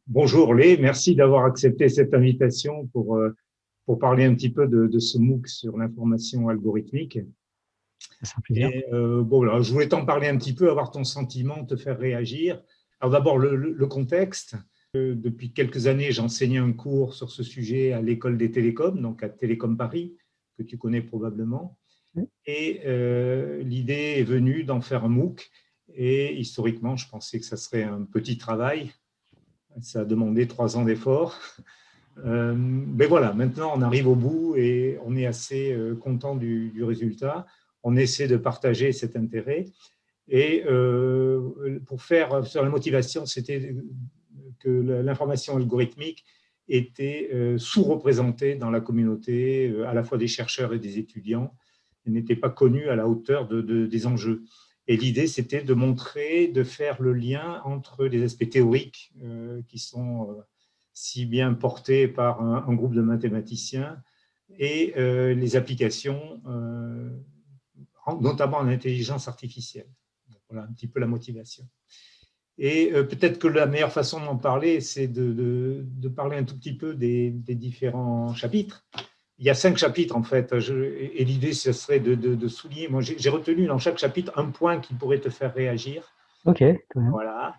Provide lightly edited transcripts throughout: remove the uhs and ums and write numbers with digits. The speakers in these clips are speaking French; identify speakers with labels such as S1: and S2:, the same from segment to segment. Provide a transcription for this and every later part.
S1: Bonjour Lé, merci d'avoir accepté cette invitation pour parler un petit peu de ce MOOC sur l'information algorithmique.
S2: C'est un plaisir.
S1: Bon, là, je voulais t'en parler un petit peu, avoir ton sentiment, te faire réagir. Alors d'abord, le contexte. Depuis quelques années, j'enseignais un cours sur ce sujet à l'école des télécoms, donc à Télécom Paris, que tu connais probablement. Et l'idée est venue d'en faire un MOOC. Et historiquement, je pensais que ça serait un petit travail. Ça a demandé 3 ans d'efforts. Mais voilà, maintenant on arrive au bout et on est assez content du résultat. On essaie de partager cet intérêt. Et pour faire sur la motivation, c'était que l'information algorithmique était sous-représentée dans la communauté, à la fois des chercheurs et des étudiants. Elle n'était pas connue à la hauteur des enjeux. Et l'idée, c'était de montrer, de faire le lien entre les aspects théoriques qui sont si bien portés par un groupe de mathématiciens et les applications, notamment en intelligence artificielle. Voilà un petit peu la motivation. Et peut-être que la meilleure façon d'en parler, c'est de parler un tout petit peu des différents chapitres. Il y a 5 chapitres en fait, et l'idée ce serait de souligner. Moi, j'ai retenu dans chaque chapitre un point qui pourrait te faire réagir.
S2: Ok, très bien.
S1: Voilà.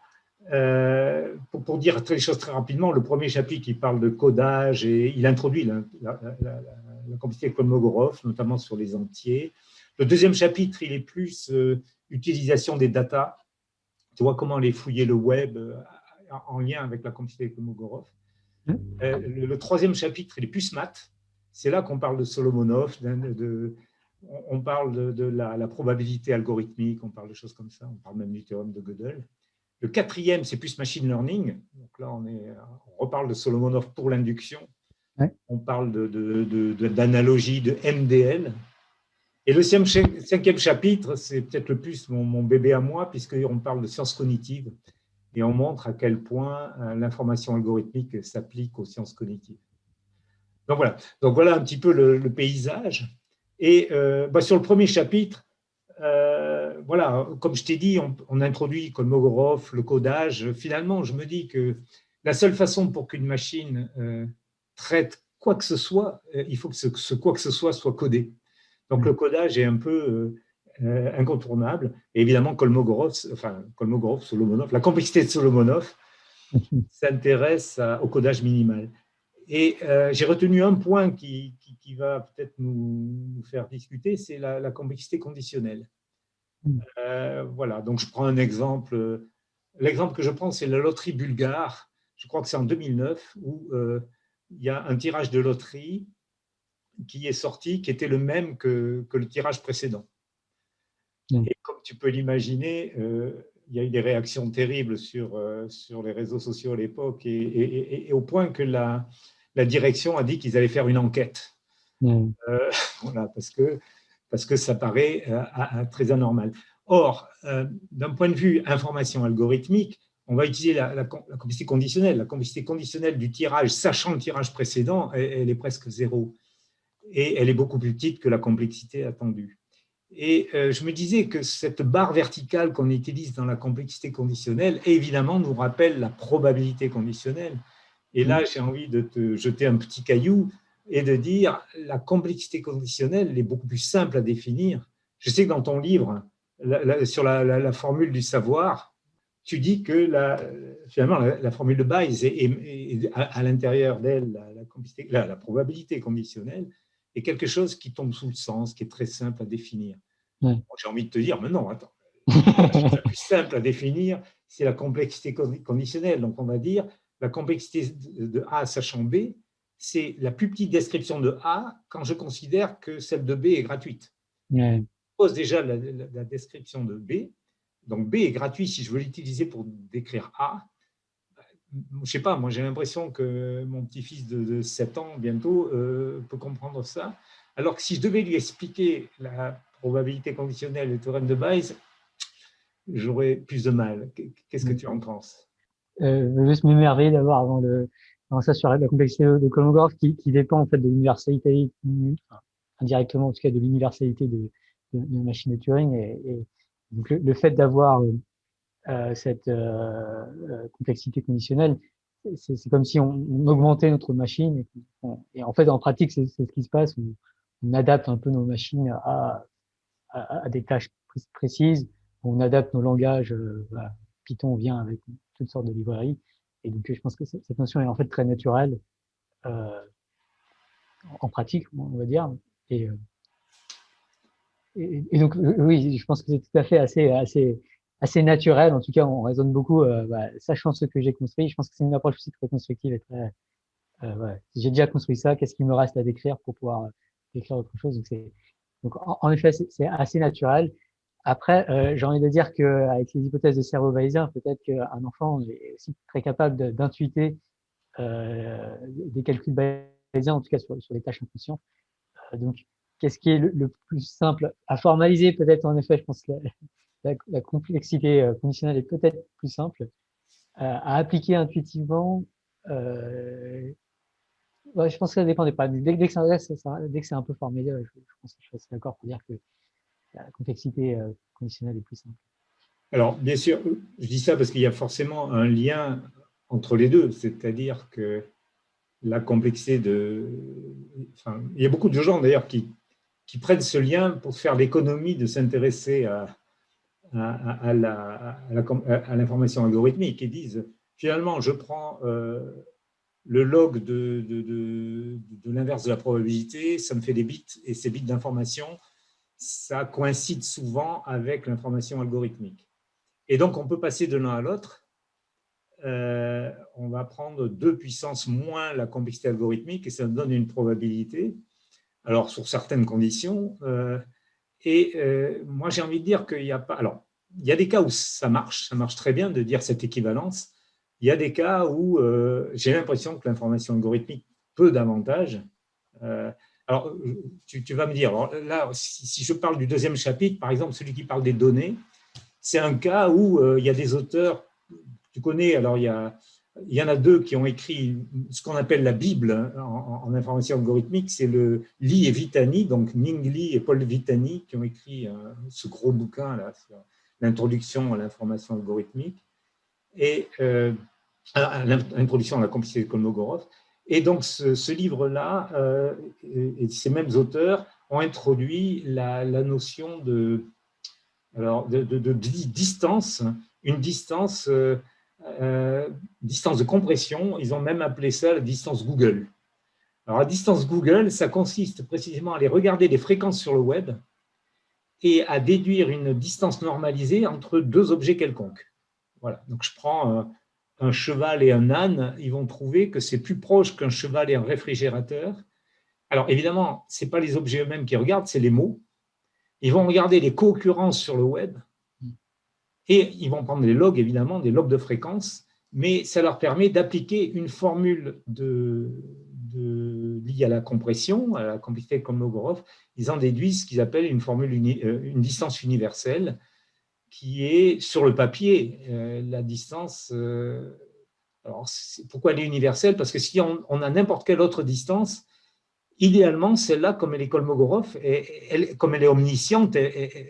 S1: Pour dire les choses très rapidement, le premier chapitre, il parle de codage et il introduit la complexité Kolmogorov, notamment sur les entiers. Le deuxième chapitre, il est plus utilisation des datas. Tu vois comment aller fouiller le web en lien avec la complexité Kolmogorov. Le troisième chapitre, il est plus maths. C'est là qu'on parle de Solomonov, on parle de la probabilité algorithmique, on parle de choses comme ça, on parle même du théorème de Gödel. Le quatrième, c'est plus machine learning. Donc là, on reparle de Solomonov pour l'induction.
S2: Ouais.
S1: On parle d'analogie de MDL. Et le cinquième chapitre, c'est peut-être le plus mon bébé à moi, puisqu'on parle de sciences cognitives et on montre à quel point l'information algorithmique s'applique aux sciences cognitives. Donc voilà un petit peu le paysage. Et sur le premier chapitre, voilà, comme je t'ai dit, on introduit Kolmogorov, le codage. Finalement, je me dis que la seule façon pour qu'une machine traite quoi que ce soit, il faut que ce quoi que ce soit codé. Donc le codage est un peu incontournable. Et évidemment, Kolmogorov, Solomonov, la complexité de Solomonov s'intéresse au codage minimal. Et j'ai retenu un point qui va peut-être nous faire discuter, c'est la complexité conditionnelle. Voilà, donc je prends un exemple. L'exemple que je prends, c'est la loterie bulgare. Je crois que c'est en 2009 où il y a un tirage de loterie qui est sorti, qui était le même que le tirage précédent. Et comme tu peux l'imaginer, il y a eu des réactions terribles sur les réseaux sociaux à l'époque, et au point que la direction a dit qu'ils allaient faire une enquête. Voilà, parce que ça paraît très anormal. Or, d'un point de vue information algorithmique, on va utiliser la complexité conditionnelle. La complexité conditionnelle du tirage, sachant le tirage précédent, elle est presque zéro. Et elle est beaucoup plus petite que la complexité attendue. Et je me disais que cette barre verticale qu'on utilise dans la complexité conditionnelle, évidemment, nous rappelle la probabilité conditionnelle. Et là, j'ai envie de te jeter un petit caillou et de dire la complexité conditionnelle, elle est beaucoup plus simple à définir. Je sais que dans ton livre, sur la formule du savoir, tu dis que finalement, la formule de Bayes est à l'intérieur d'elle, la probabilité conditionnelle, est quelque chose qui tombe sous le sens, qui est très simple à définir. J'ai envie de te dire, mais non, attends, la chose la plus simple à définir, c'est la complexité conditionnelle. Donc, on va dire la complexité de A sachant B, c'est la plus petite description de A quand je considère que celle de B est gratuite. Je pose déjà la description de B. Donc, B est gratuit si je veux l'utiliser pour décrire A. Je ne sais pas, moi j'ai l'impression que mon petit-fils de 7 ans bientôt peut comprendre ça. Alors que si je devais lui expliquer la probabilité conditionnelle et le théorème de Bayes, j'aurais plus de mal. Qu'est-ce que tu en penses?
S2: Juste m'émerveiller d'avoir avant ça sur la complexité de Kolmogorov qui dépend en fait de l'universalité, enfin, indirectement en tout cas de l'universalité de la machine de Turing et donc le fait d'avoir cette complexité conditionnelle, c'est comme si on augmentait notre machine et en fait en pratique c'est ce qui se passe. On adapte un peu nos machines à des tâches précises. On adapte nos langages. Voilà. Python vient avec toutes sortes de librairies et donc je pense que cette notion est en fait très naturelle euh, en pratique, on va dire. Et, euh, et donc oui, je pense que c'est tout à fait assez naturel. En tout cas, on raisonne beaucoup, sachant ce que j'ai construit. Je pense que c'est une approche aussi très constructive et très ouais. J'ai déjà construit ça, qu'est-ce qu'il me reste à décrire pour pouvoir décrire autre chose. Donc en effet, c'est assez naturel. Après, j'ai envie de dire qu'avec les hypothèses de cerveau bayésien, peut-être qu'un enfant est aussi très capable d'intuiter des calculs bayésiens, en tout cas sur les tâches inconscientes. Donc, qu'est-ce qui est le plus simple à formaliser? Peut-être en effet, je pense que la complexité conditionnelle est peut-être plus simple. À appliquer intuitivement, euh, ouais, je pense que ça dépend des problèmes. Dès que c'est un peu formé, je pense que je suis d'accord pour dire que la complexité conditionnelle est plus simple.
S1: Alors, bien sûr, je dis ça parce qu'il y a forcément un lien entre les deux, c'est-à-dire que la complexité de... Enfin, il y a beaucoup de gens d'ailleurs qui prennent ce lien pour faire l'économie de s'intéresser à l'information algorithmique et disent, finalement, je prends le log de l'inverse de la probabilité, ça me fait des bits, et ces bits d'information, ça coïncide souvent avec l'information algorithmique. Et donc, on peut passer de l'un à l'autre. On va prendre 2 puissances moins la complexité algorithmique et ça donne une probabilité, alors sur certaines conditions. Moi, j'ai envie de dire qu'il n'y a pas... Alors, il y a des cas où ça marche très bien de dire cette équivalence. Il y a des cas où j'ai l'impression que l'information algorithmique peut davantage. Euh, alors, tu vas me dire, alors là, si je parle du deuxième chapitre, par exemple, celui qui parle des données, c'est un cas où il y a des auteurs, tu connais, alors il y en a 2 qui ont écrit ce qu'on appelle la Bible en information algorithmique, c'est le Lee et Vitani, donc Ming Lee et Paul Vitani, qui ont écrit ce gros bouquin là sur l'introduction à l'information algorithmique et l'introduction à la complexité de Kolmogorov. Et donc ce livre-là et ces mêmes auteurs ont introduit la notion de distance, une distance, distance de compression. Ils ont même appelé ça la distance Google. Alors, la distance Google, ça consiste précisément à aller regarder les fréquences sur le web et à déduire une distance normalisée entre 2 objets quelconques. Voilà. Donc, je prends un cheval et un âne, ils vont trouver que c'est plus proche qu'un cheval et un réfrigérateur. Alors, évidemment, ce n'est pas les objets eux-mêmes qui regardent, c'est les mots. Ils vont regarder les co-occurrences sur le web et ils vont prendre les logs, évidemment, des logs de fréquence, mais ça leur permet d'appliquer une formule liée à la compression, à la complexité de Kolmogorov. Ils en déduisent ce qu'ils appellent une formule, une distance universelle, qui est sur le papier la distance. Alors, pourquoi elle est universelle? Parce que si on a n'importe quelle autre distance, idéalement, celle-là, comme elle est Kolmogorov, comme elle est omnisciente,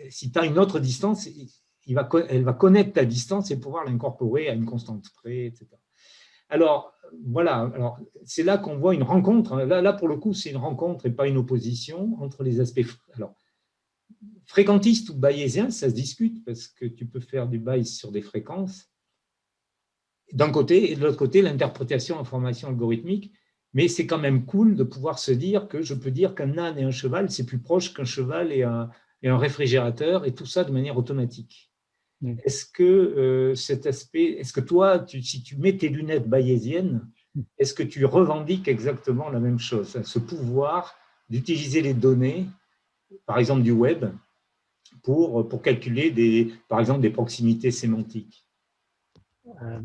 S1: si tu as une autre distance, elle va connaître ta distance et pouvoir l'incorporer à une constante près, etc. Alors, voilà, alors, c'est là qu'on voit une rencontre. Là, pour le coup, c'est une rencontre et pas une opposition entre les aspects. Alors, fréquentiste ou bayésien, ça se discute parce que tu peux faire du Bayes sur des fréquences d'un côté, et de l'autre côté, l'interprétation information algorithmique. Mais c'est quand même cool de pouvoir se dire que je peux dire qu'un âne et un cheval, c'est plus proche qu'un cheval et un réfrigérateur, et tout ça de manière automatique.
S2: Oui.
S1: Est-ce que cet aspect, est-ce que toi, si tu mets tes lunettes bayésiennes, est-ce que tu revendiques exactement la même chose, ce pouvoir d'utiliser les données, par exemple du web, pour calculer, par exemple, des proximités sémantiques?
S2: Euh,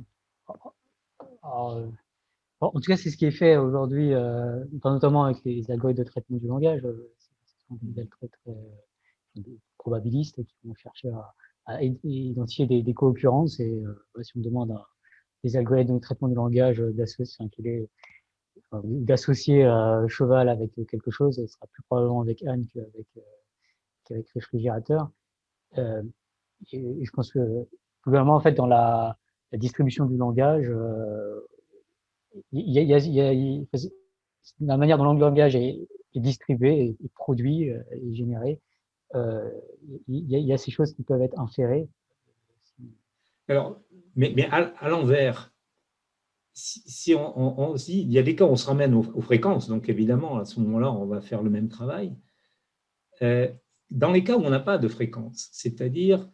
S2: alors, en tout cas, c'est ce qui est fait aujourd'hui, notamment avec les algorithmes de traitement du langage. Ce sont des algorithmes probabilistes qui vont chercher à identifier des co-occurrences. Et si on demande à des algorithmes de traitement du langage d'associer cheval avec quelque chose, ce sera plus probablement avec âne qu'avec réfrigérateur. Euh, et je pense que globalement, en fait, dans la distribution du langage, la manière dont le langage est distribué, est produit, est généré, il y a ces choses qui peuvent être inférées.
S1: Alors, mais à l'envers, si aussi, il y a des cas où on se ramène aux fréquences, donc évidemment, à ce moment-là, on va faire le même travail. Dans les cas où on n'a pas de fréquence, c'est-à-dire,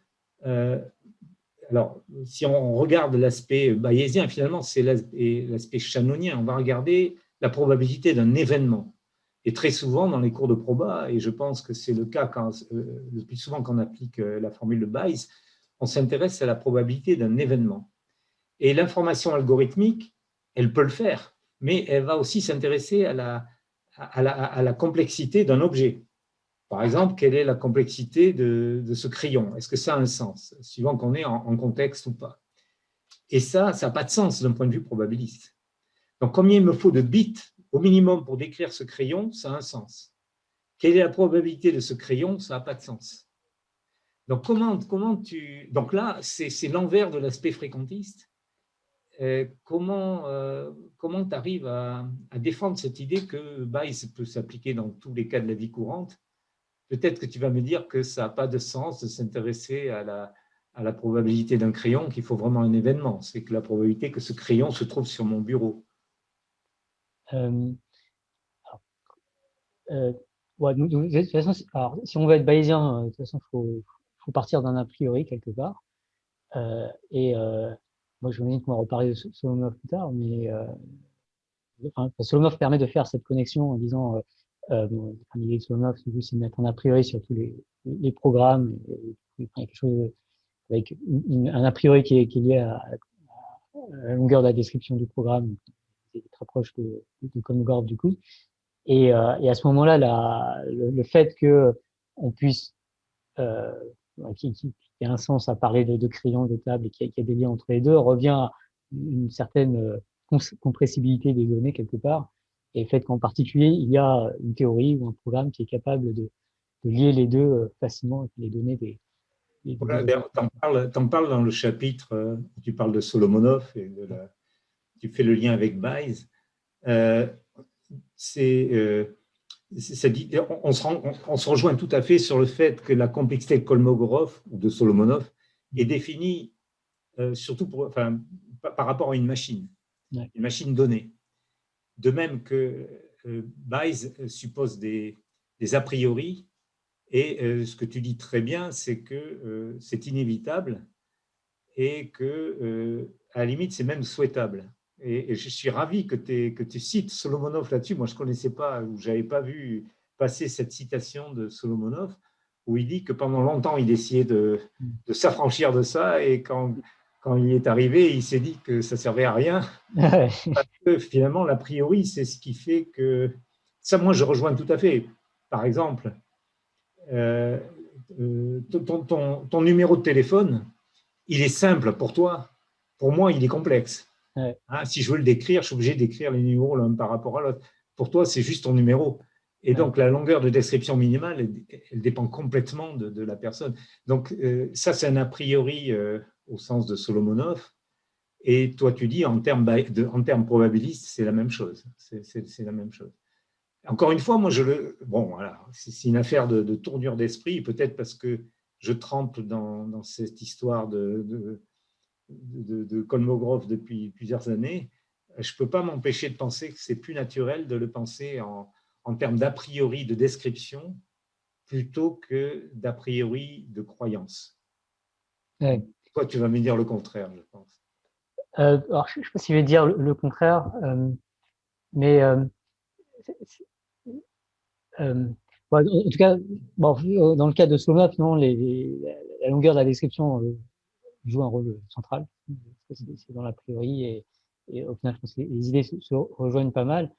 S1: alors, si on regarde l'aspect bayésien, finalement, c'est l'aspect shannonien, on va regarder la probabilité d'un événement. Et très souvent, dans les cours de proba, et je pense que c'est le cas le plus souvent quand on applique la formule de Bayes, on s'intéresse à la probabilité d'un événement. Et l'information algorithmique, elle peut le faire, mais elle va aussi s'intéresser à la complexité d'un objet. Par exemple, quelle est la complexité de ce crayon? Est-ce que ça a un sens, suivant qu'on est en contexte ou pas? Et ça n'a pas de sens d'un point de vue probabiliste. Donc, combien il me faut de bits au minimum pour décrire ce crayon? Ça a un sens. Quelle est la probabilité de ce crayon? Ça n'a pas de sens. Donc, donc là, c'est l'envers de l'aspect fréquentiste. Comment tu arrives à défendre cette idée que Bayes peut s'appliquer dans tous les cas de la vie courante? Peut-être que tu vas me dire que ça n'a pas de sens de s'intéresser à la probabilité d'un crayon, qu'il faut vraiment un événement. C'est que la probabilité que ce crayon se trouve sur mon bureau.
S2: Euh, ouais, de toute façon, alors, si on veut être bayésien, de toute façon, faut partir d'un a priori quelque part. Moi, je vais uniquement reparler de Solomov plus tard, mais enfin, Solomov permet de faire cette connexion en disant, bon, l'idée de Solomov, c'est de mettre un a priori sur tous les programmes, et quelque chose avec un a priori qui est lié à la longueur de la description du programme, c'est très proche de Kolmogorov du coup. Et à ce moment-là, le fait que on puisse, euh, qu'il y ait un sens à parler de crayons, de tables, et qu'il y a des liens entre les deux, revient à une certaine compressibilité des données quelque part, et le fait qu'en particulier, il y a une théorie ou un programme qui est capable de lier les deux facilement et les donner des
S1: Voilà, t'en parles dans le chapitre où tu parles de Solomonov et tu fais le lien avec Bayes. Euh, on se rejoint tout à fait sur le fait que la complexité de Kolmogorov ou de Solomonov est définie surtout par rapport à une machine donnée. De même que Bayes suppose des a priori, et ce que tu dis très bien, c'est que c'est inévitable et que, à la limite, c'est même souhaitable. Et je suis ravi que tu cites Solomonov là-dessus. Moi, je ne connaissais pas, ou je n'avais pas vu passer cette citation de Solomonov, où il dit que pendant longtemps, il essayait de s'affranchir de ça, et quand il est arrivé, il s'est dit que ça ne servait à rien. Parce que finalement, l'a priori, c'est ce qui fait que… Ça, moi, je rejoins tout à fait. Par exemple, ton numéro de téléphone, il est simple pour toi. Pour moi, il est complexe.
S2: Ouais.
S1: Hein, si je veux le décrire, je suis obligé d'écrire les numéros l'un par rapport à l'autre. Pour toi, c'est juste ton numéro. Et donc, la longueur de description minimale, elle dépend complètement de la personne. Donc, ça, c'est un a priori au sens de Solomonov. Et toi, tu dis, en termes probabilistes, c'est la même chose. C'est la même chose. Encore une fois, moi, bon, voilà, c'est une affaire de tournure d'esprit, peut-être parce que je trempe dans cette histoire de Kolmogorov depuis plusieurs années. Je ne peux pas m'empêcher de penser que c'est plus naturel de le penser en termes d'a priori de description plutôt que d'a priori de croyance.
S2: Ouais.
S1: Toi, tu vas me dire le contraire, je pense.
S2: Alors, je ne sais pas si je vais dire le contraire, mais en tout cas, bon, dans le cas de Solomon, finalement, la longueur de la description joue un rôle central. C'est dans l'a priori, et au final, je pense que les idées se rejoignent pas mal.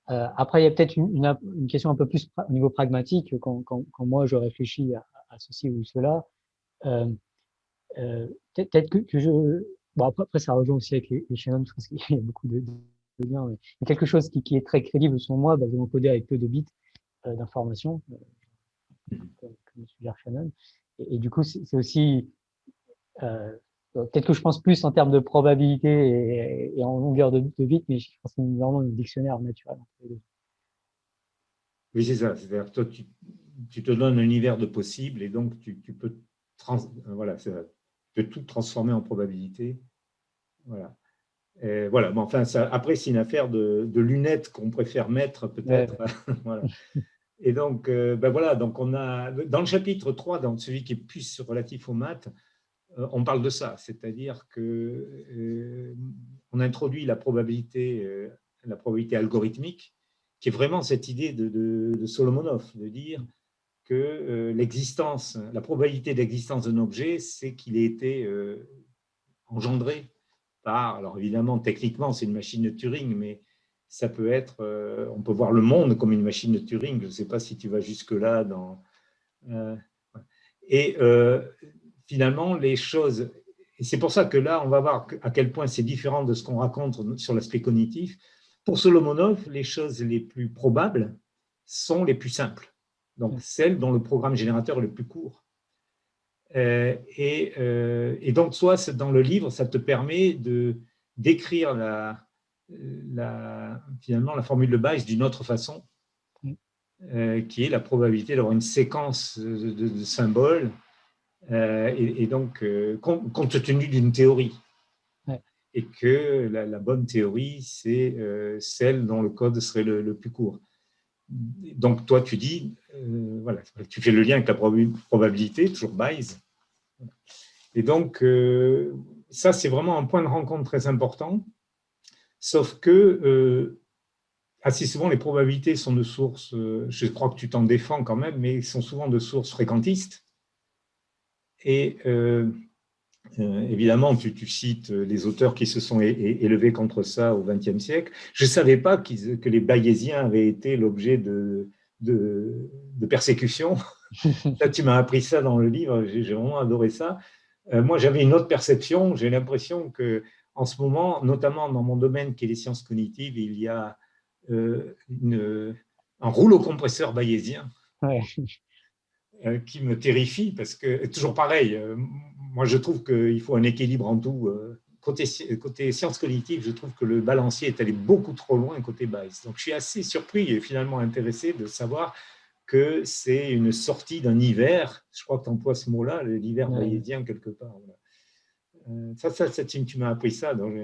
S2: Après, il y a peut-être une question un peu plus au niveau pragmatique, quand moi je réfléchis à ceci ou cela. Euh, peut-être que bon, après, ça rejoint aussi avec les Shannon, parce qu'il y a beaucoup de liens, mais quelque chose qui est très crédible selon moi, basé en codé avec peu de bits d'informations, comme suggère Shannon. Et du coup, c'est aussi peut-être que je pense plus en termes de probabilité et en longueur de bits, mais je pense que c'est vraiment un dictionnaire naturel entre les deux.
S1: Oui, c'est ça. C'est-à-dire que toi, tu te donnes un univers de possibles et donc tu peux, voilà, tu peux tout transformer en probabilité. Voilà. Et voilà. Bon, enfin, ça, après, c'est une affaire de lunettes qu'on préfère mettre peut-être. Voilà. Et donc, ben voilà, donc on a, dans le chapitre 3, dans celui qui est plus relatif aux maths, on parle de ça, c'est-à-dire que on introduit la probabilité algorithmique, qui est vraiment cette idée de Solomonov, de dire que l'existence, la probabilité d'existence d'un objet, c'est qu'il ait été engendré par, alors évidemment, techniquement, c'est une machine de Turing, mais ça peut être, on peut voir le monde comme une machine de Turing, je ne sais pas si tu vas jusque-là dans... et finalement, les choses, et c'est pour ça que là, on va voir à quel point c'est différent de ce qu'on raconte sur l'aspect cognitif. Pour Solomonov, les choses les plus probables sont les plus simples, donc celles dont le programme générateur est le plus court. Et donc, toi, dans le livre, ça te permet d'écrire finalement la formule de Bayes d'une autre façon, qui est la probabilité d'avoir une séquence de symboles, et donc compte tenu d'une théorie.
S2: Ouais.
S1: Et que la bonne théorie, c'est celle dont le code serait le plus court. Donc, toi, tu dis, voilà, tu fais le lien avec la probabilité, toujours Bayes. Et donc, ça, c'est vraiment un point de rencontre très important, sauf que assez souvent, les probabilités sont de sources, je crois que tu t'en défends quand même, mais sont souvent de sources fréquentistes. Et évidemment, tu cites les auteurs qui se sont élevés contre ça au XXe siècle. Je ne savais pas que les bayésiens avaient été l'objet de persécutions. Là, tu m'as appris ça dans le livre, j'ai vraiment adoré ça. Moi, j'avais une autre perception. J'ai l'impression qu'en ce moment, notamment dans mon domaine qui est les sciences cognitives, il y a un rouleau compresseur bayésien qui me terrifie parce que, toujours pareil, moi je trouve qu'il faut un équilibre en tout. Côté sciences cognitives, je trouve que le balancier est allé beaucoup trop loin côté Bayes. Donc je suis assez surpris et finalement intéressé de savoir que c'est une sortie d'un hiver. Je crois que tu emploies ce mot-là, l'hiver bayésien quelque part. Ça, tu m'as appris ça, donc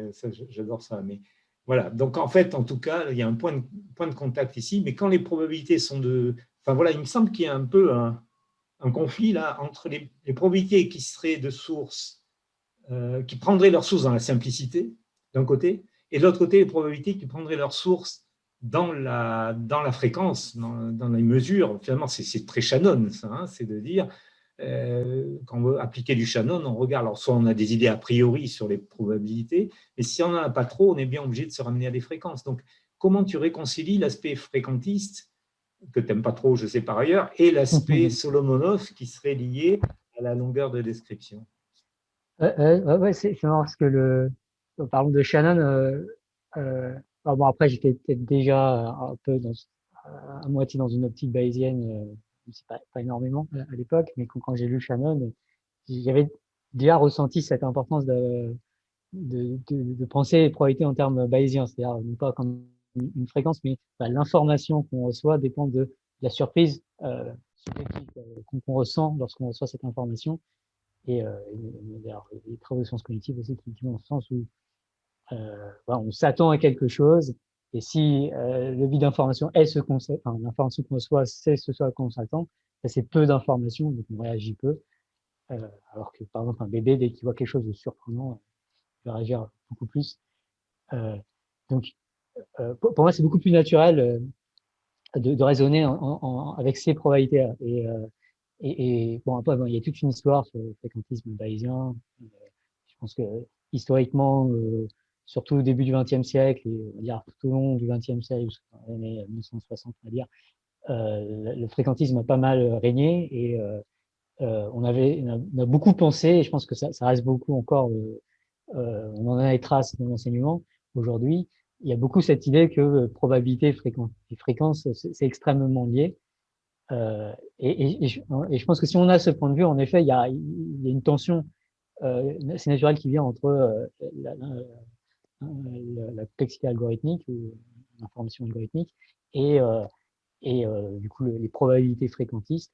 S1: j'adore ça. Mais voilà, donc en fait, en tout cas, il y a un point de contact ici, mais quand les probabilités sont de... Enfin voilà, il me semble qu'il y a un peu un conflit là entre les probabilités qui seraient de source, qui prendraient leur source dans la simplicité, d'un côté, et de l'autre côté, les probabilités qui prendraient leur source dans la fréquence, dans les mesures. Finalement, c'est très Shannon, ça, hein, c'est de dire, quand on veut appliquer du Shannon, on regarde, alors soit on a des idées a priori sur les probabilités, mais si on n'en a pas trop, on est bien obligé de se ramener à des fréquences. Donc, comment tu réconcilies l'aspect fréquentiste, que tu n'aimes pas trop, je sais par ailleurs, et l'aspect Solomonov qui serait lié à la longueur de description?
S2: Ouais, c'est marrant parce que parlons de Shannon, bon, après, j'étais peut-être déjà un peu à moitié dans une optique bayésienne, c'est pas énormément à l'époque, mais quand j'ai lu Shannon, j'avais déjà ressenti cette importance de penser les probabilités en termes bayésiens, c'est-à-dire non pas comme une fréquence, mais l'information qu'on reçoit dépend de la surprise subjective qu'on ressent lorsqu'on reçoit cette information. Et les travaux de sciences cognitives aussi qui vont dans le sens où voilà, on s'attend à quelque chose, et si le bit d'information est ce qu'on sait, enfin, l'information qu'on reçoit, c'est ce à quoi on s'attend, c'est peu d'informations, donc on réagit peu. Alors que par exemple un bébé, dès qu'il voit quelque chose de surprenant, il va réagir beaucoup plus. Donc pour moi, c'est beaucoup plus naturel de raisonner avec ces probabilités-là. Et bon, après, bon, il y a toute une histoire sur le fréquentisme bayésien. Je pense que historiquement, surtout au début du XXe siècle, et on va dire tout au long du XXe siècle, jusqu'aux années 1960, on va dire, le fréquentisme a pas mal régné et on a beaucoup pensé, et je pense que ça reste beaucoup encore, on en a les traces dans l'enseignement aujourd'hui. Il y a beaucoup cette idée que probabilité et fréquence, c'est extrêmement lié. Et je pense que si on a ce point de vue, en effet, il y a une tension c'est naturel qui vient entre la complexité algorithmique ou l'information algorithmique et, du coup les probabilités fréquentistes.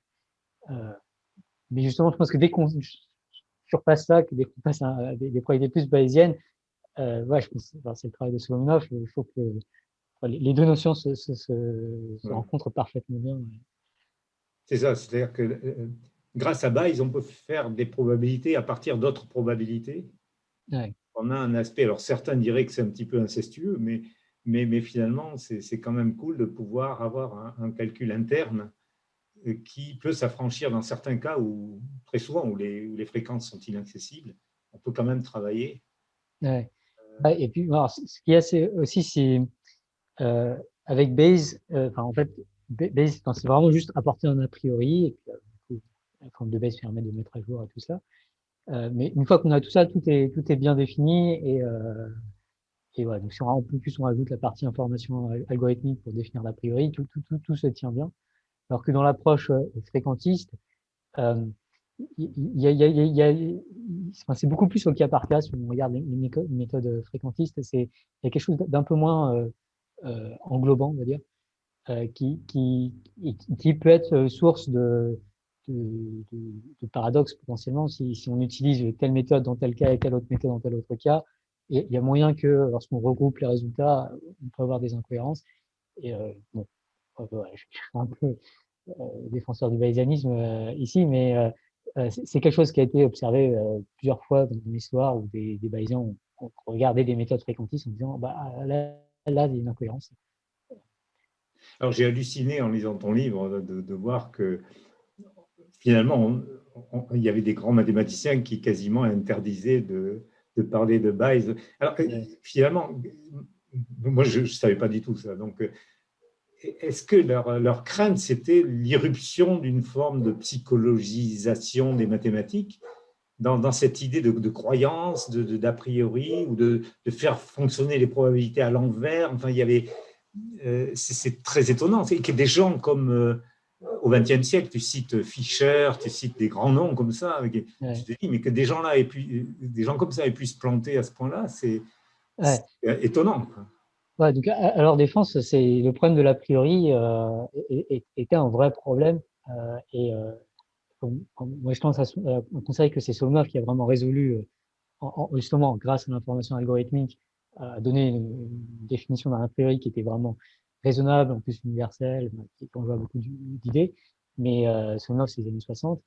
S2: Mais justement, je pense que dès qu'on surpasse ça, que dès qu'on passe à des probabilités plus bayésiennes, ouais, je pense, enfin, c'est le travail de Solomonov, il faut que les deux notions se
S1: Ouais.
S2: rencontrent parfaitement bien.
S1: C'est ça, c'est-à-dire que grâce à Bayes, on peut faire des probabilités à partir d'autres probabilités.
S2: Ouais.
S1: On a un aspect, alors certains diraient que c'est un petit peu incestueux, mais finalement, c'est quand même cool de pouvoir avoir un calcul interne qui peut s'affranchir dans certains cas où, très souvent, où les fréquences sont inaccessibles. On peut quand même travailler.
S2: Ouais. Ouais, et puis, alors, ce qui est assez aussi, c'est avec Bayes, enfin, en fait, Bayes, c'est vraiment juste apporter un a priori, et puis, du coup, la forme de Bayes permet de mettre à jour et tout ça. Mais une fois qu'on a tout ça, tout est bien défini, et voilà. Donc, si on, en plus, on rajoute la partie information algorithmique pour définir l'a priori, tout se tient bien. Alors que dans l'approche fréquentiste, euh, enfin, c'est beaucoup plus au cas par cas si on regarde les méthodes fréquentistes. Il y a quelque chose d'un peu moins englobant, on va dire, qui peut être source de paradoxes potentiellement si on utilise telle méthode dans tel cas et telle autre méthode dans tel autre cas. Et il y a moyen que lorsqu'on regroupe les résultats, on peut avoir des incohérences. Et bon, ouais, je suis un peu défenseur du bayésianisme ici, mais c'est quelque chose qui a été observé plusieurs fois dans l'histoire où des bayésiens ont regardé des méthodes fréquentistes en disant bah, là, il y a une incohérence.
S1: Alors, j'ai halluciné en lisant ton livre de voir que finalement, il y avait des grands mathématiciens qui quasiment interdisaient de parler de Bayes. Alors, finalement, moi, je ne savais pas du tout ça. Donc, est-ce que leur crainte, c'était l'irruption d'une forme de psychologisation des mathématiques dans cette idée de croyance, d'a priori, ou de faire fonctionner les probabilités à l'envers? Enfin, il y avait, c'est très étonnant. C'est que des gens comme au XXe siècle, tu cites Fischer, tu cites des grands noms comme ça, tu te dis, mais que des gens là des gens comme ça aient pu se planter à ce point-là, c'est étonnant.
S2: Ouais, donc à leur défense, c'est le problème de l'a priori était un vrai problème. Et moi, je pense à considérer que c'est Solomov qui a vraiment résolu, justement, grâce à l'information algorithmique, donné une définition d'un a priori qui était vraiment raisonnable, en plus universelle, qui englobe beaucoup d'idées. Mais Solomov, c'est les années 60.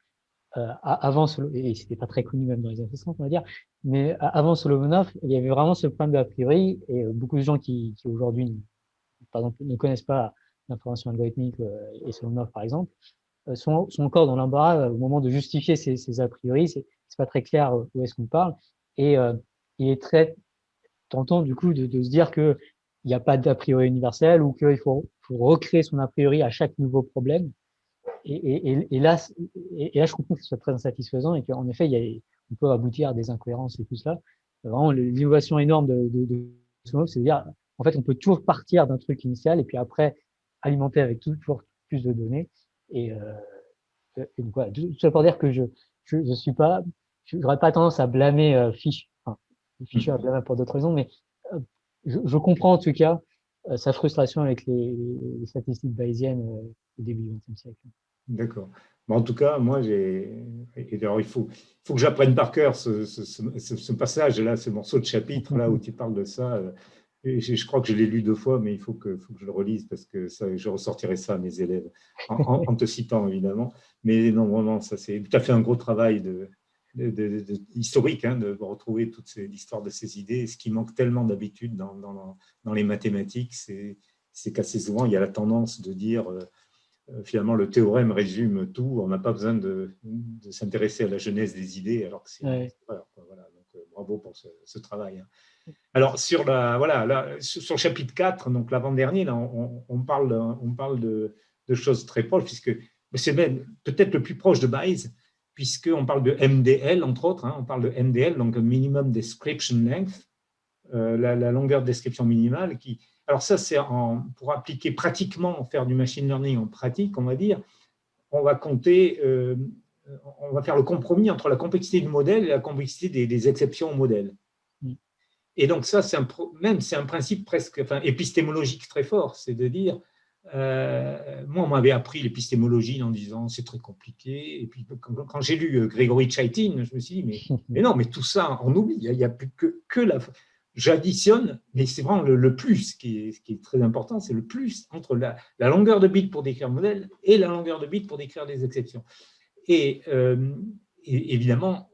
S2: Avant, et c'était pas très connu même dans les années 60, on va dire, mais avant Solomonov, il y avait vraiment ce problème de l'a priori, et beaucoup de gens qui aujourd'hui, par exemple, ne connaissent pas l'information algorithmique et Solomonov, par exemple, sont encore dans l'embarras au moment de justifier ces a priori. C'est pas très clair où est-ce qu'on parle. Et il est très tentant, du coup, de se dire qu'il n'y a pas d'a priori universel ou qu'il faut recréer son a priori à chaque nouveau problème. Et là, je comprends que ce soit très insatisfaisant et qu'en effet, on peut aboutir à des incohérences et tout cela. Vraiment, l'innovation énorme de Sonos, c'est de dire, en fait, on peut toujours partir d'un truc initial et puis après alimenter avec toujours plus de données. Et, donc voilà, tout ça pour dire que je suis pas, j'aurais pas tendance à blâmer Fish, enfin, Fischer à blâmer pour d'autres raisons, mais je comprends en tout cas sa frustration avec les statistiques bayésiennes au début du XXe siècle.
S1: D'accord. Mais en tout cas, moi, alors, il faut que j'apprenne par cœur ce passage-là, ce morceau de chapitre-là où tu parles de ça. Et je crois que je l'ai lu 2 fois, mais il faut que je le relise parce que ça, je ressortirai ça à mes élèves, en te citant évidemment. Mais non, vraiment, ça c'est tout à fait un gros travail historique, hein, de retrouver toute l'histoire de ces idées. Ce qui manque tellement d'habitude dans les mathématiques, c'est qu'assez souvent, il y a la tendance de dire finalement, le théorème résume tout. On n'a pas besoin de s'intéresser à la genèse des idées, alors que c'est voilà, voilà. Donc, bravo pour ce travail. Hein. Alors, sur le chapitre 4, donc l'avant-dernier, là, on parle de choses très proches, puisque c'est même peut-être le plus proche de Bayes, puisqu'on parle de MDL, entre autres. Hein, on parle de MDL, donc Minimum Description Length, la longueur de description minimale. Alors ça, c'est pour appliquer pratiquement, faire du machine learning en pratique, on va dire, on va compter on va faire le compromis entre la complexité du modèle et la complexité des exceptions au modèle. Et donc ça, c'est un principe presque épistémologique très fort, c'est de dire, moi, on m'avait appris l'épistémologie en disant c'est très compliqué. Et puis quand j'ai lu Grégory Tchaïtine, je me suis dit, mais non, mais tout ça, on oublie, il n'y a plus que la… J'additionne, mais c'est vraiment le plus qui est très important, c'est le plus entre la longueur de bit pour décrire le modèle et la longueur de bit pour décrire les exceptions. Et évidemment,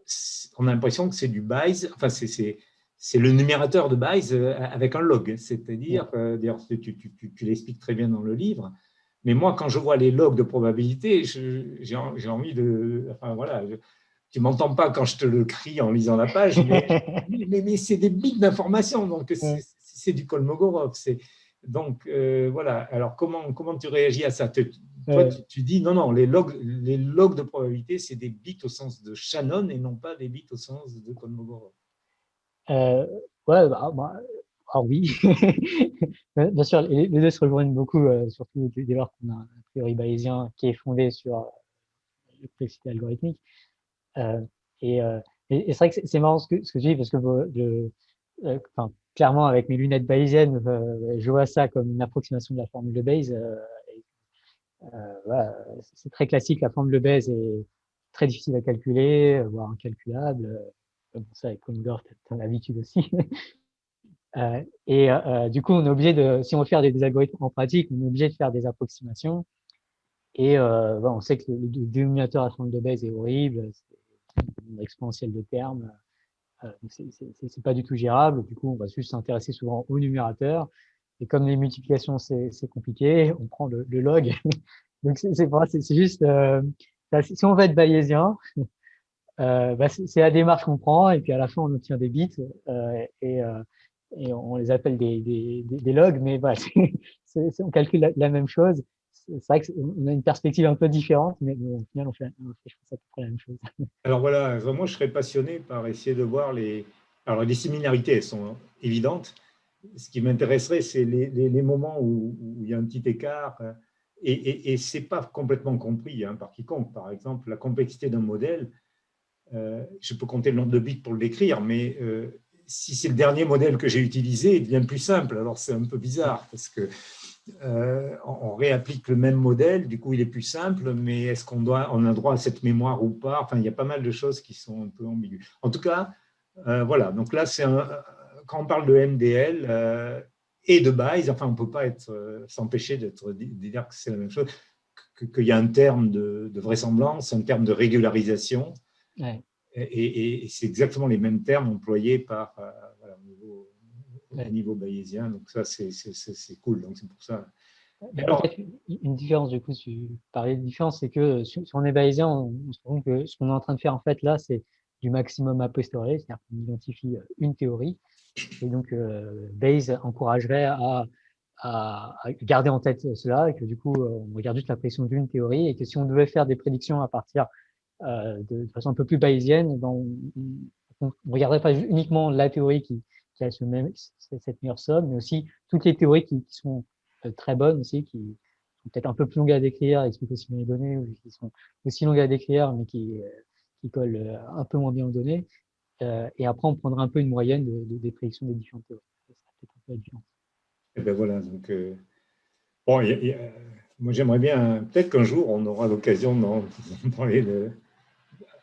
S1: on a l'impression que c'est du Bayes, enfin c'est le numérateur de Bayes avec un log, c'est-à-dire, d'ailleurs tu l'expliques très bien dans le livre, mais moi quand je vois les logs de probabilité, j'ai envie de… Enfin voilà, tu ne m'entends pas quand je te le crie en lisant la page, mais c'est des bits d'information, donc c'est du Kolmogorov. Donc voilà, alors comment tu réagis à ça? Toi, tu dis non, les logs de probabilité, c'est des bits au sens de Shannon et non pas des bits au sens de Kolmogorov.
S2: Ouais, alors oui, bien sûr, les deux se rejoignent beaucoup, surtout dès lors qu'on a un a priori bayésien qui est fondé sur la complexité algorithmique. Et c'est vrai que c'est marrant ce que tu dis, parce que clairement, avec mes lunettes bayésiennes, je vois ça comme une approximation de la formule de Bayes. Voilà, c'est très classique, la formule de Bayes est très difficile à calculer, voire incalculable. Bon, ça, avec Kolmogorov, tu as l'habitude aussi. Du coup, on est obligé si on veut faire des algorithmes en pratique, on est obligé de faire des approximations. Et on sait que le dénominateur à la formule de Bayes est horrible, c'est une exponentielle de termes. C'est pas du tout gérable. Du coup, on va juste s'intéresser souvent au numérateur. Et comme les multiplications, c'est compliqué, on prend le log. Donc, c'est juste, si on veut être bayésien, c'est la démarche qu'on prend. Et puis, à la fin, on obtient des bits et on les appelle des logs. Mais voilà, on calcule la même chose. C'est vrai qu'on a une perspective un peu différente, mais au final, on fait, je pense, à peu près la même chose.
S1: Alors voilà, moi je serais passionné par essayer de voir Alors les similarités, elles sont évidentes. Ce qui m'intéresserait, c'est les moments où il y a un petit écart et ce n'est pas complètement compris par quiconque. Par exemple, la complexité d'un modèle, je peux compter le nombre de bits pour le décrire, mais si c'est le dernier modèle que j'ai utilisé, il devient plus simple. Alors c'est un peu bizarre parce que on réapplique le même modèle, du coup il est plus simple, mais est-ce qu'on a droit à cette mémoire ou pas? Enfin, il y a pas mal de choses qui sont un peu ambiguës. En tout cas, voilà, donc là, quand on parle de MDL et de Bayes, enfin, on ne peut pas s'empêcher de dire que c'est la même chose, qu'il y a un terme de vraisemblance, un terme de régularisation,
S2: Ouais.
S1: et c'est exactement les mêmes termes employés au niveau bayésien, donc ça c'est cool, donc c'est pour ça.
S2: Alors, peut-être une différence, du coup, tu parlais de différence, c'est que si on est bayésien, on se rend compte que ce qu'on est en train de faire en fait là, c'est du maximum a posteriori, c'est-à-dire qu'on identifie une théorie, et donc Bayes encouragerait à garder en tête cela, et que du coup, on regarde juste la prédiction d'une théorie, et que si on devait faire des prédictions à partir de façon un peu plus bayésienne, on ne regarderait pas uniquement la théorie qui a cette meilleure somme, mais aussi toutes les théories qui sont très bonnes aussi, qui sont peut-être un peu plus longues à décrire, expliquent aussi bien les données, ou qui sont aussi longues à décrire, mais qui collent un peu moins bien aux données. Et après, on prendra un peu une moyenne des prédictions des différentes théories. Ça sera peut-être un peu la différence.
S1: Et ben voilà, donc bon, moi j'aimerais bien, peut-être qu'un jour on aura l'occasion d'en parler de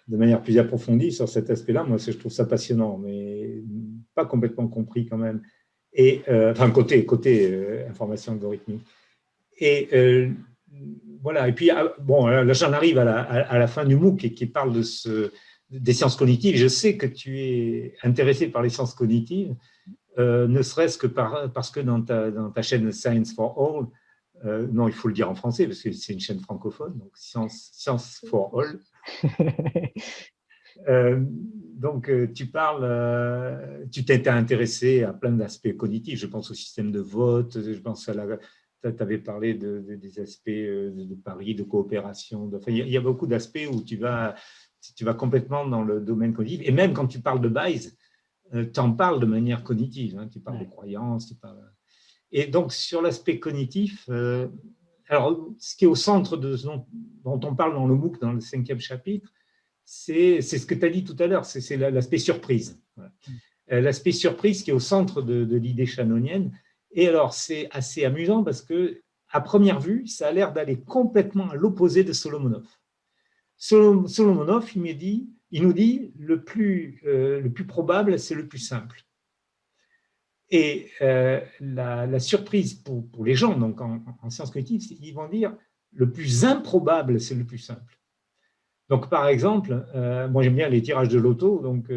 S1: manière plus approfondie sur cet aspect-là. Moi, je trouve ça passionnant, mais pas complètement compris quand même. Et enfin, côté information algorithmique. Et voilà. Et puis bon, là j'en arrive à la fin du MOOC qui parle des sciences cognitives. Je sais que tu es intéressé par les sciences cognitives, ne serait-ce que parce que dans ta chaîne Science for All, non, il faut le dire en français parce que c'est une chaîne francophone, donc Science for All. Donc, tu t'étais intéressé à plein d'aspects cognitifs. Je pense au système de vote, je pense tu avais parlé des aspects de pari, de coopération. Enfin, il y a beaucoup d'aspects où tu vas complètement dans le domaine cognitif. Et même quand tu parles de Bayes, tu en parles de manière cognitive. Hein, tu parles de croyances. Et donc, sur l'aspect cognitif, alors, ce qui est au centre de ce dont on parle dans le MOOC, dans le 5e chapitre, c'est ce que tu as dit tout à l'heure, c'est l'aspect surprise. Voilà. L'aspect surprise qui est au centre de l'idée shannonienne. Et alors, c'est assez amusant parce que, à première vue, ça a l'air d'aller complètement à l'opposé de Solomonov. Solomonov, il nous dit le plus probable, c'est le plus simple. Et la surprise pour les gens, donc en sciences cognitives, ils vont dire le plus improbable, c'est le plus simple. Donc, par exemple, moi j'aime bien les tirages de loto. Donc,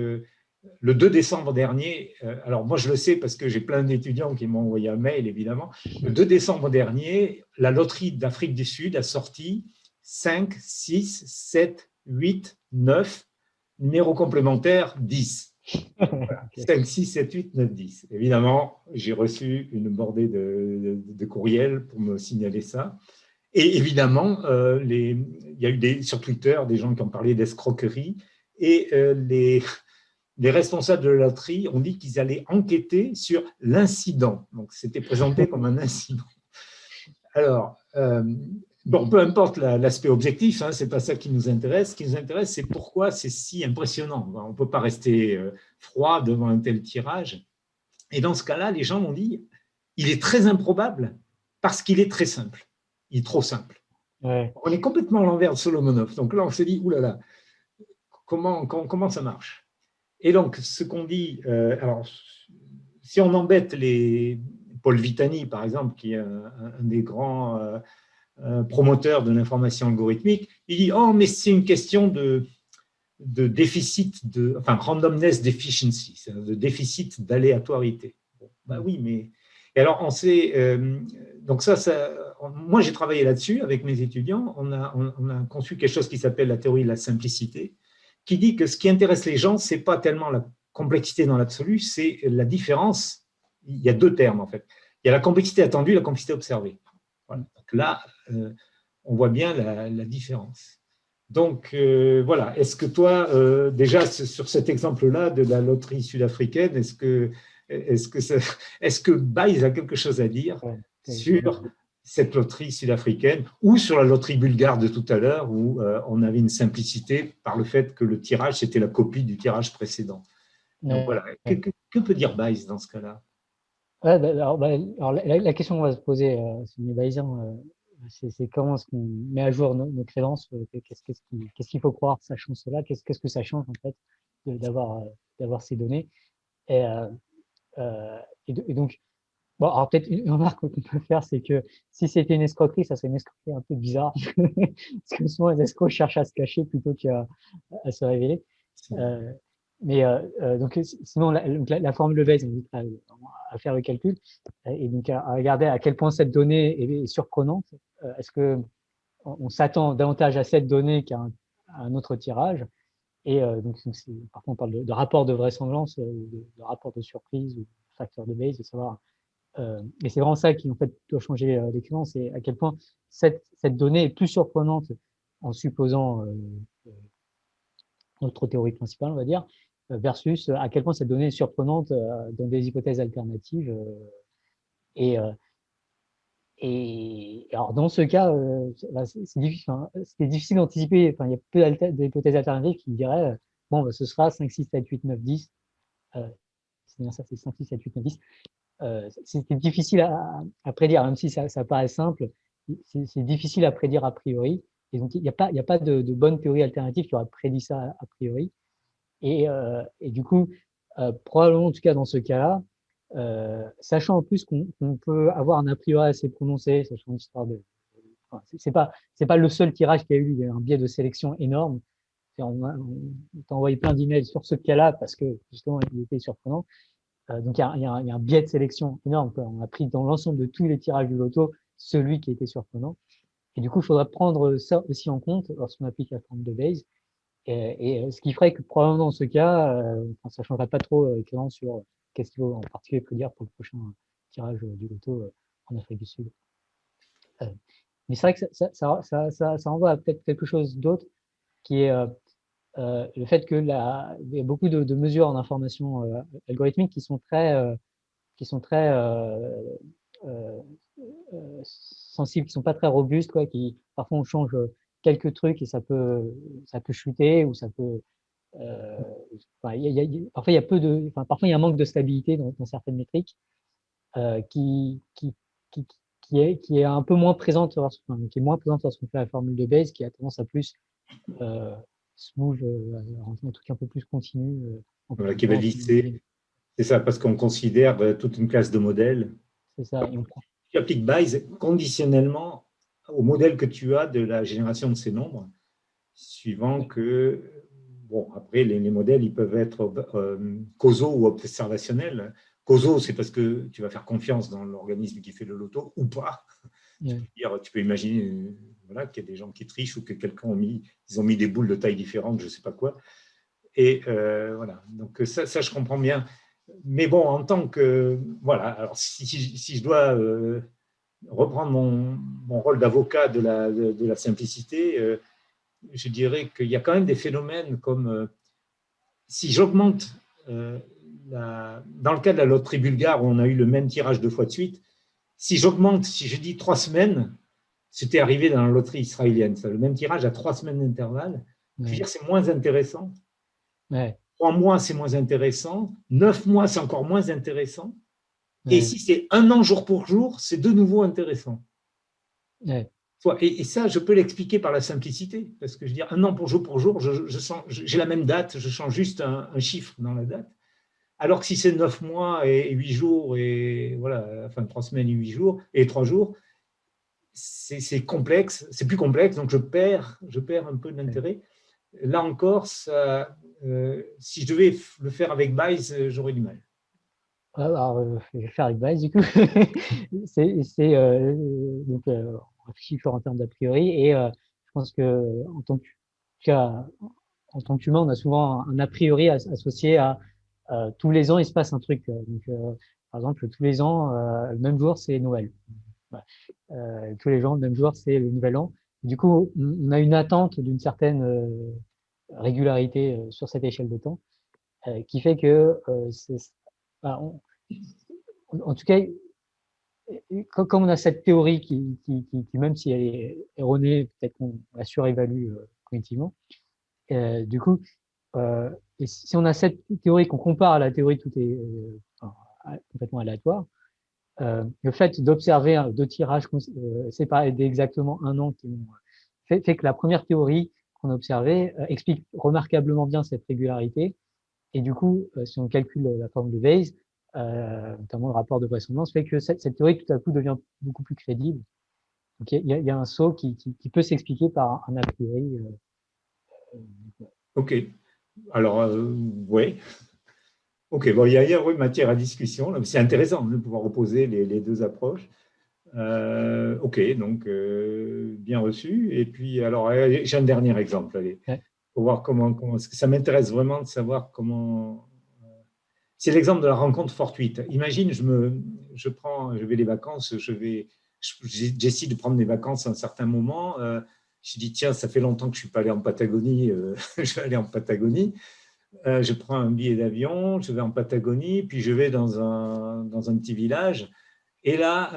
S1: le 2 décembre dernier, alors moi je le sais parce que j'ai plein d'étudiants qui m'ont envoyé un mail, évidemment. Le 2 décembre dernier, la loterie d'Afrique du Sud a sorti 5, 6, 7, 8, 9, numéro complémentaire 10. Voilà. 5, 6, 7, 8, 9, 10. Évidemment, j'ai reçu une bordée de courriels pour me signaler ça. Et évidemment, il y a eu sur Twitter des gens qui ont parlé d'escroquerie et les responsables de la loterie ont dit qu'ils allaient enquêter sur l'incident. Donc, c'était présenté comme un incident. Alors, bon, peu importe l'aspect objectif, hein, ce n'est pas ça qui nous intéresse. Ce qui nous intéresse, c'est pourquoi c'est si impressionnant. On ne peut pas rester froid devant un tel tirage. Et dans ce cas-là, les gens ont dit, il est très improbable parce qu'il est très simple. Il est trop simple.
S2: Ouais.
S1: On est complètement à l'envers de Solomonov. Donc là, on se dit, oulala, comment ça marche? Et donc, ce qu'on dit, alors, si on embête Paul Vitani, par exemple, qui est un des grands promoteurs de l'information algorithmique, il dit, oh, mais c'est une question de déficit, enfin, randomness deficiency, c'est de déficit d'aléatorité. Bon, bah oui, mais... Et alors, on sait... donc moi, j'ai travaillé là-dessus avec mes étudiants. On a conçu quelque chose qui s'appelle la théorie de la simplicité, qui dit que ce qui intéresse les gens, ce n'est pas tellement la complexité dans l'absolu, c'est la différence. Il y a deux termes, en fait. Il y a la complexité attendue et la complexité observée. Voilà. Donc là, on voit bien la différence. Donc, voilà. Est-ce que toi, déjà, sur cet exemple-là de la loterie sud-africaine, est-ce que Bayes a quelque chose à dire sur cette loterie sud-africaine ou sur la loterie bulgare de tout à l'heure où on avait une simplicité par le fait que le tirage, c'était la copie du tirage précédent. Donc, voilà. Que peut dire Bayes dans ce cas-là?
S2: Ouais, alors, la question qu'on va se poser, si on est bayésien, c'est comment est-ce qu'on met à jour nos crédences, qu'est-ce qu'il faut croire sachant cela, qu'est-ce que ça change en fait d'avoir ces données. Et, et donc, bon, alors peut-être une remarque qu'on peut faire, c'est que si c'était une escroquerie, ça serait une escroquerie un peu bizarre, parce que souvent les escrocs cherchent à se cacher plutôt qu'à se révéler. Mais donc sinon la formule de Bayes invite à faire le calcul et donc à regarder à quel point cette donnée est surprenante. Est-ce que on s'attend davantage à cette donnée qu'à un autre tirage? Et donc par contre on parle de rapport de vraisemblance, de rapport de surprise ou facteur de Bayes, de savoir. Et c'est vraiment ça qui en fait doit changer les clients, c'est à quel point cette donnée est plus surprenante en supposant notre théorie principale, on va dire, versus à quel point cette donnée est surprenante dans des hypothèses alternatives. Et, et alors dans ce cas, c'est difficile, hein, difficile d'anticiper. Enfin, il y a peu d'hypothèses alternatives qui diraient bon, bah, ce sera 5, 6, 7, 8, 9, 10. C'est bien ça, c'est 5, 6, 7, 8, 9, 10. C'est difficile à prédire, même si ça paraît simple, c'est difficile à prédire a priori. Et donc, il n'y a pas de bonne théorie alternative qui aurait prédit ça a priori. Et du coup, probablement, en tout cas dans ce cas-là, sachant en plus qu'on peut avoir un a priori assez prononcé, sachant l'histoire de... Enfin, c'est pas le seul tirage qu'il y a eu, il y a un biais de sélection énorme. On t'a envoyé plein d'emails sur ce cas-là parce que justement, il était surprenant. Donc, il y a un biais de sélection énorme, quoi. On a pris dans l'ensemble de tous les tirages du loto celui qui était surprenant. Et du coup, il faudra prendre ça aussi en compte lorsqu'on applique la forme de Bayes. Et ce qui ferait que probablement dans ce cas, ça ne changerait pas trop clairement sur qu'est-ce qu'il faut en particulier prédire pour le prochain tirage du loto en Afrique du Sud. Mais c'est vrai que ça renvoie à peut-être quelque chose d'autre qui est le fait que il y a beaucoup de mesures en information algorithmique qui sont très sensibles, qui sont pas très robustes, quoi, qui parfois on change quelques trucs et ça peut chuter ou ça peut. Enfin, parfois, il y a parfois, il y a un manque de stabilité dans certaines métriques qui, qui, qui est un peu moins présente, qui est moins présente lorsqu'on fait la formule de Bayes, qui a tendance à plus smooth, un truc un peu plus continu.
S1: Voilà, qui va lisser. C'est ça, parce qu'on considère toute une classe de modèles.
S2: C'est ça.
S1: Tu appliques Bayes conditionnellement au modèle que tu as de la génération de ces nombres, suivant que, bon, après, les modèles, ils peuvent être causaux ou observationnels. Causaux, c'est parce que tu vas faire confiance dans l'organisme qui fait le loto ou pas. Tu peux imaginer voilà, qu'il y a des gens qui trichent ou que quelqu'un ils ont mis des boules de taille différente, je ne sais pas quoi. Et voilà, donc ça, je comprends bien. Mais bon, en tant que… Voilà, alors si je dois reprendre mon rôle d'avocat de la simplicité, je dirais qu'il y a quand même des phénomènes comme si j'augmente, dans le cas de la loterie bulgare où on a eu le même tirage 2 fois de suite, si j'augmente, si je dis 3 semaines, c'était arrivé dans la loterie israélienne, ça, le même tirage à 3 semaines d'intervalle, je veux dire, c'est moins intéressant. 3 mois, c'est moins intéressant. 9 mois, c'est encore moins intéressant. Et si c'est 1 an jour pour jour, c'est de nouveau intéressant. Et ça, je peux l'expliquer par la simplicité. Parce que je veux dire, 1 an pour jour, j'ai la même date, je change juste un chiffre dans la date. Alors que si c'est 9 mois et 8 jours, et voilà, enfin 3 semaines et 8 jours, et 3 jours, c'est complexe, c'est plus complexe, donc je perds un peu d'intérêt. Là encore, ça, si je devais le faire avec Bayes, j'aurais du mal.
S2: Alors, je vais faire avec Bayes, du coup. Donc, on réfléchit toujours en termes d'a priori, et je pense que en tant qu'humain, on a souvent un a priori associé à tous les ans, il se passe un truc. Donc, par exemple, tous les ans, le même jour, c'est Noël. Tous les ans, le même jour, c'est le Nouvel An. Du coup, on a une attente d'une certaine régularité sur cette échelle de temps, qui fait que en tout cas, comme on a cette théorie qui même si elle est erronée, peut-être qu'on la surévalue cognitivement. Du coup, et si on a cette théorie qu'on compare à la théorie tout est complètement aléatoire, le fait d'observer 2 tirages séparés d'exactement 1 an fait que la première théorie qu'on a observée explique remarquablement bien cette régularité. Et du coup, si on calcule la forme de Bayes, notamment le rapport de vraisemblance, fait que cette théorie tout à coup devient beaucoup plus crédible. Donc il y a un saut qui peut s'expliquer par un a priori.
S1: Ok, alors ouais. Ok, bon, il y a matière à discussion. C'est intéressant de pouvoir opposer les 2 approches. Ok, donc bien reçu. Et puis, alors, j'ai un dernier exemple. Allez, pour voir comment parce que ça m'intéresse vraiment de savoir comment. C'est l'exemple de la rencontre fortuite. Imagine, je vais les vacances, j'essaie de prendre des vacances à un certain moment. Je dis, tiens, ça fait longtemps que je ne suis pas allé en Patagonie, je vais aller en Patagonie. Je prends un billet d'avion, je vais en Patagonie, puis je vais dans un petit village. Et là,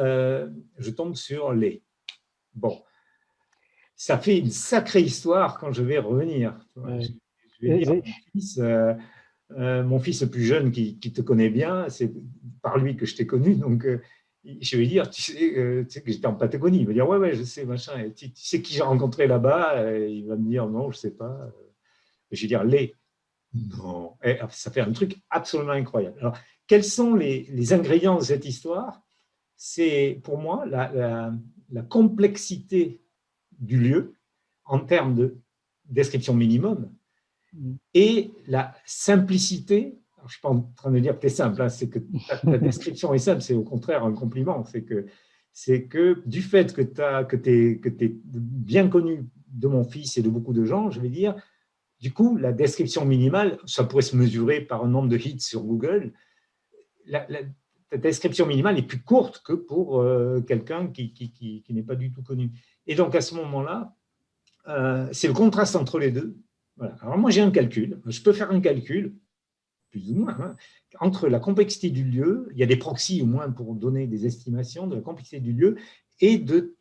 S1: je tombe sur les. Bon, ça fait une sacrée histoire quand je vais revenir. Je vais dire mon fils le plus jeune qui te connaît bien, c'est par lui que je t'ai connu, donc je vais dire, tu sais que j'étais en Patagonie. Il va dire, ouais, je sais, machin. Et tu sais qui j'ai rencontré là-bas? Il va me dire, non, je ne sais pas. Je vais dire, les. Non, et ça fait un truc absolument incroyable. Alors, quels sont les ingrédients de cette histoire? C'est pour moi la complexité du lieu en termes de description minimum et la simplicité. Alors, je ne suis pas en train de dire que tu es simple, hein, c'est que ta description est simple, c'est au contraire un compliment. C'est que du fait que tu es bien connu de mon fils et de beaucoup de gens, je vais dire, du coup, la description minimale, ça pourrait se mesurer par un nombre de hits sur Google. La description minimale est plus courte que pour quelqu'un qui n'est pas du tout connu. Et donc, à ce moment-là, c'est le contraste entre les deux. Voilà. Alors, moi, j'ai un calcul. Je peux faire un calcul, plus ou moins, hein, entre la complexité du lieu, il y a des proxys au moins pour donner des estimations de la complexité du lieu et de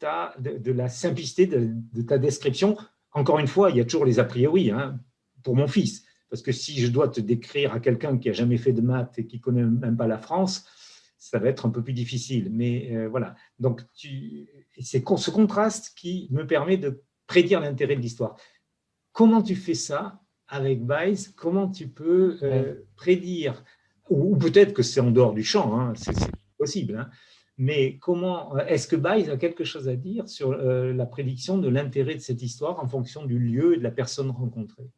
S1: la simplicité de ta description encore une fois, il y a toujours les a priori, hein, pour mon fils. Parce que si je dois te décrire à quelqu'un qui n'a jamais fait de maths et qui ne connaît même pas la France, ça va être un peu plus difficile. Mais voilà. Donc, c'est ce contraste qui me permet de prédire l'intérêt de l'histoire. Comment tu fais ça avec Bayes? Comment tu peux prédire, ou peut-être que c'est en dehors du champ, hein, c'est possible, hein, mais comment est-ce que Bayes a quelque chose à dire sur la prédiction de l'intérêt de cette histoire en fonction du lieu et de la personne rencontrée?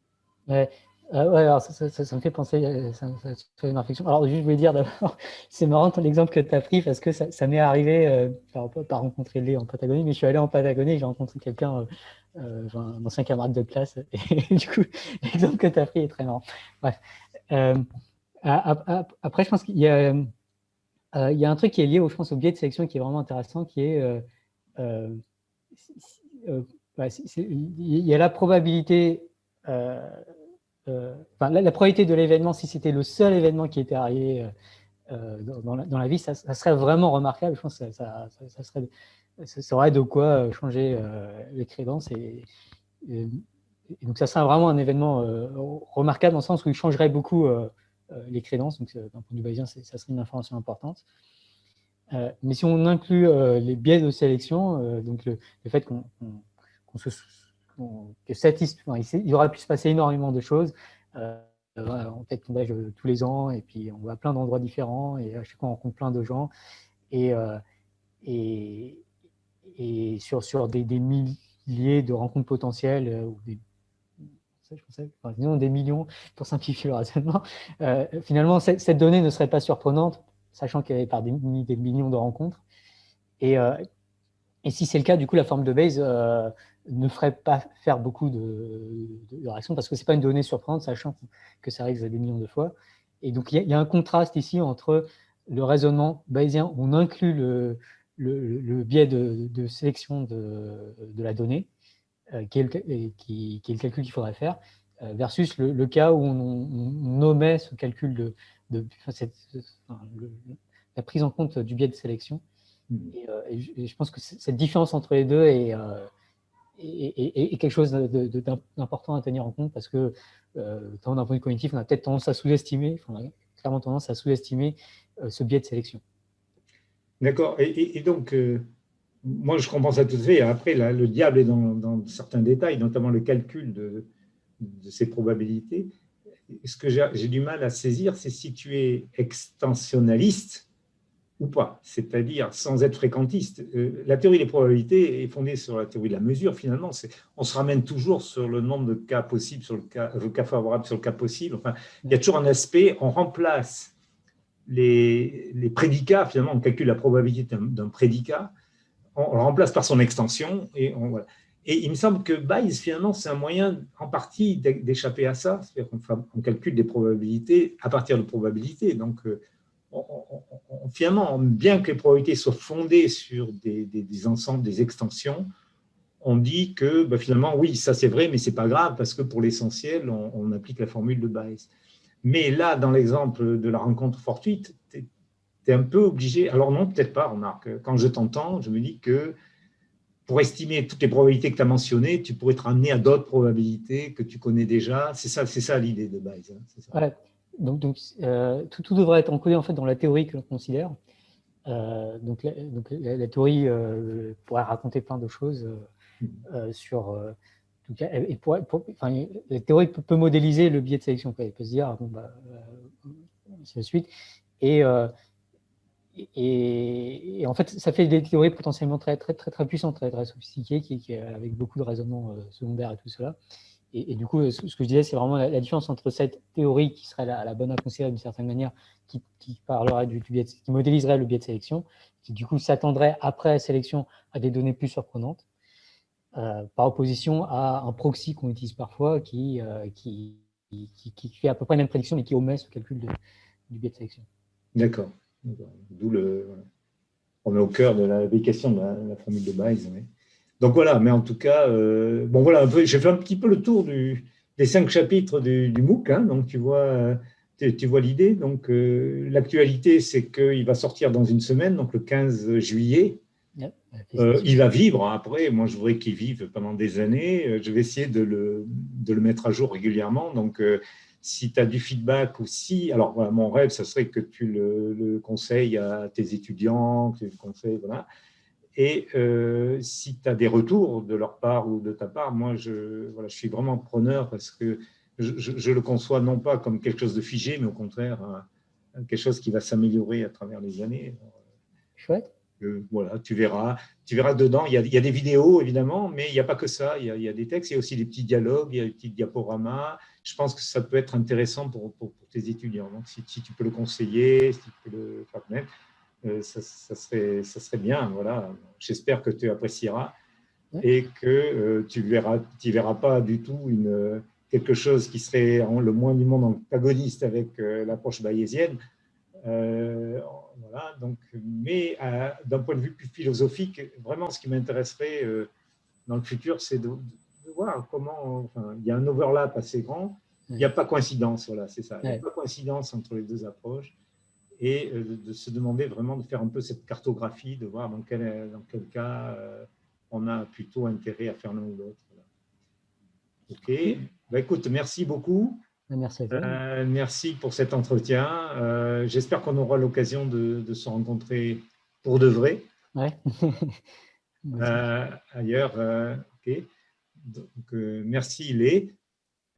S2: Ouais, alors ça me fait penser, ça fait une réflexion. Alors, juste, je voulais dire d'abord, c'est marrant l'exemple que tu as pris parce que ça m'est arrivé, alors, pas rencontrer Lé en Patagonie, mais je suis allé en Patagonie et j'ai rencontré quelqu'un, un ancien camarade de classe, et du coup, l'exemple que tu as pris est très marrant. Bref. Après, je pense qu'il y a, il y a un truc qui est lié, je pense, au biais de sélection qui est vraiment intéressant, qui est, il y a la probabilité. La probabilité de l'événement, si c'était le seul événement qui était arrivé dans la vie, ça serait vraiment remarquable. Je pense que ça aurait de quoi changer les crédences. Et donc, ça serait vraiment un événement remarquable dans le sens où il changerait beaucoup les crédences. Donc, d'un point de vue bayésien, ça serait une information importante. Mais si on inclut les biais de sélection, donc le fait que cette histoire, il aurait pu se passer énormément de choses. On fait sondage tous les ans et puis on va à plein d'endroits différents et à chaque fois on rencontre plein de gens et, et sur des milliers de rencontres potentielles ou disons des millions pour simplifier le raisonnement. Finalement, cette donnée ne serait pas surprenante, sachant qu'il y avait par des millions de rencontres. Et si c'est le cas, du coup, la forme de Bayes ne ferait pas faire beaucoup de réactions parce que ce n'est pas une donnée surprenante, sachant que ça arrive des millions de fois. Et donc, il y a un contraste ici entre le raisonnement bayésien, on inclut le biais de sélection de la donnée, qui est le calcul qu'il faudrait faire, versus le cas où on omet ce calcul la prise en compte du biais de sélection. Et je pense que cette différence entre les deux est quelque chose d'important à tenir en compte parce que, d'un point de vue cognitif, on a peut-être tendance à sous-estimer, on a clairement tendance à sous-estimer ce biais de sélection.
S1: D'accord. Et donc, moi, je comprends ça tout à fait. Après, là, le diable est dans certains détails, notamment le calcul de ces probabilités. Ce que j'ai du mal à saisir, c'est si tu es extensionnaliste ou pas, c'est-à-dire sans être fréquentiste. La théorie des probabilités est fondée sur la théorie de la mesure, finalement. On se ramène toujours sur le nombre de cas possibles, sur le cas favorable sur le cas possible. Enfin, il y a toujours un aspect, on remplace les prédicats, finalement, on calcule la probabilité d'un prédicat, on le remplace par son extension, voilà. Et il me semble que Bayes, finalement, c'est un moyen, en partie, d'échapper à ça. C'est-à-dire qu'on calcule des probabilités à partir de probabilités. Donc, finalement, bien que les probabilités soient fondées sur des ensembles, des extensions, on dit que finalement, oui, ça c'est vrai, mais ce n'est pas grave parce que pour l'essentiel, on applique la formule de Bayes. Mais là, dans l'exemple de la rencontre fortuite, tu es un peu obligé. Alors non, peut-être pas, remarque. Quand je t'entends, je me dis que pour estimer toutes les probabilités que tu as mentionnées, tu pourrais être amené à d'autres probabilités que tu connais déjà. C'est ça l'idée de Bayes. Hein, c'est ça.
S2: Ouais. Donc tout devrait être encodé en fait dans la théorie que l'on considère. Donc la théorie pourrait raconter plein de choses sur. La théorie peut modéliser le biais de sélection. Elle peut se dire, ainsi de suite. Et en fait, ça fait des théories potentiellement très puissantes, très sophistiquées, avec beaucoup de raisonnements secondaires et tout cela. Et du coup, ce que je disais, c'est vraiment la différence entre cette théorie qui serait la bonne à considérer d'une certaine manière, qui parlerait du biais qui modéliserait le biais de sélection, qui du coup s'attendrait après la sélection à des données plus surprenantes, par opposition à un proxy qu'on utilise parfois qui fait à peu près la même prédiction, mais qui omet ce calcul du biais de sélection.
S1: D'accord. D'où on est au cœur de la question de la formule de Bayes. Oui. Donc voilà, mais en tout cas, voilà, j'ai fait un petit peu le tour des 5 chapitres du MOOC. Hein, donc tu vois l'idée. Donc l'actualité, c'est qu'il va sortir dans une semaine, donc le 15 juillet.
S2: Ouais,
S1: Il va vivre après. Moi, je voudrais qu'il vive pendant des années. Je vais essayer de le mettre à jour régulièrement. Donc, si tu as du feedback ou si. Alors, voilà, mon rêve, ce serait que tu le conseilles à tes étudiants, que tu le conseilles, voilà. Et si tu as des retours de leur part ou de ta part, moi, voilà, je suis vraiment preneur parce que je le conçois non pas comme quelque chose de figé, mais au contraire, quelque chose qui va s'améliorer à travers les années.
S2: chouette.
S1: Voilà, tu verras dedans. Il y a des vidéos, évidemment, mais il n'y a pas que ça. Il y a des textes, il y a aussi des petits dialogues, il y a des petits diaporamas. Je pense que ça peut être intéressant pour tes étudiants. Donc, si tu peux le conseiller, si tu peux le faire même, ça serait bien. Voilà. J'espère que tu apprécieras
S2: Ouais.
S1: et que tu verras pas du tout quelque chose qui serait le moins du monde antagoniste avec l'approche bayésienne. Voilà, donc, mais d'un point de vue plus philosophique, vraiment ce qui m'intéresserait dans le futur, c'est de voir comment, enfin, il y a un overlap assez grand, il n'y a pas coïncidence, voilà, c'est ça, il n'y a pas coïncidence entre les deux approches, et de se demander vraiment de faire un peu cette cartographie, de voir dans quel cas on a plutôt intérêt à faire l'un ou l'autre. Voilà. Ok, bah, écoute, merci beaucoup.
S2: Merci à toi.
S1: Merci pour cet entretien. J'espère qu'on aura l'occasion de se rencontrer pour de vrai.
S2: Ouais.
S1: Ailleurs. Ok. Donc, merci, Lé.